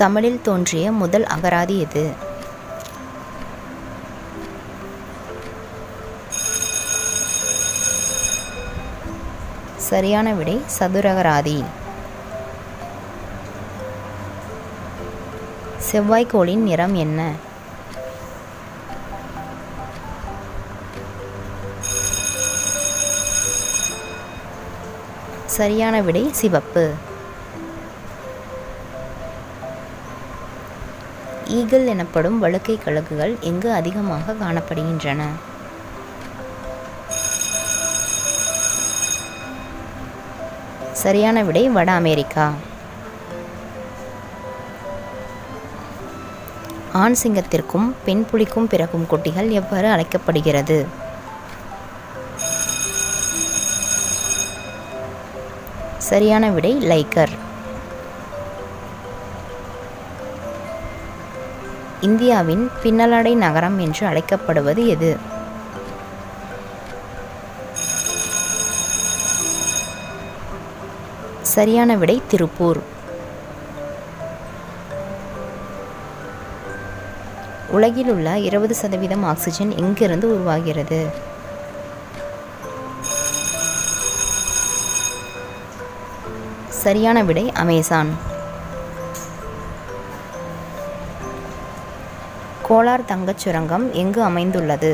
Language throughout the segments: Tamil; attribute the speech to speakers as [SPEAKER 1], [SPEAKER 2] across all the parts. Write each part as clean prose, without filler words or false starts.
[SPEAKER 1] தமிழில் தோன்றிய முதல் அகராதி எது? சரியான விடை சதுரகராதி. செவ்வாய்க்கோளின் நிறம் என்ன? சரியான விடை சிவப்பு. ஈகிள் எனப்படும் வழுக்கை கழுகுகள் எங்கு அதிகமாக காணப்படுகின்றன? சரியான விடை வட அமெரிக்கா. ஆண் சிங்கத்திற்கும் பெண் புலிக்கும் பிறக்கும் குட்டிகள் எவ்வாறு அழைக்கப்படுகிறது? சரியான விடை லைக்கர். இந்தியாவின் பின்னலாடை நகரம் என்று அழைக்கப்படுவது எது? சரியான விடை திருப்பூர். உலகில் உள்ள 20% ஆக்சிஜன் எங்கிருந்து உருவாகிறது? சரியான விடை அமேசான். கோலார் தங்கச் சுரங்கம் எங்கு அமைந்துள்ளது?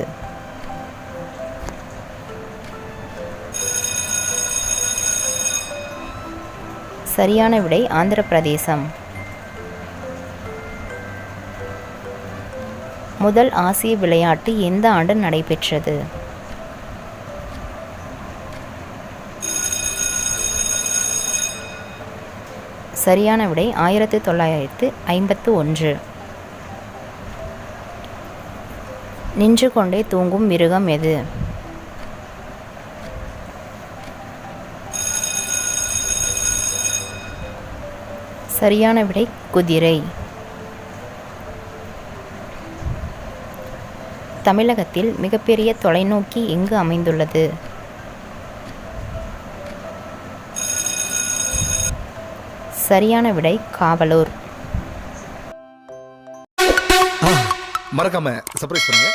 [SPEAKER 1] சரியான விடை ஆந்திர பிரதேசம். முதல் ஆசிய விளையாட்டு எந்த ஆண்டு நடைபெற்றது? சரியான விடை 1951. நின்று கொண்டே தூங்கும் மிருகம் எது? சரியான விடை குதிரை. தமிழகத்தில் மிகப்பெரிய தொலைநோக்கி எங்கு அமைந்துள்ளது? சரியான விடை காவலூர்.
[SPEAKER 2] மறக்காம சர்ப்ரைஸ் பண்ணுங்க.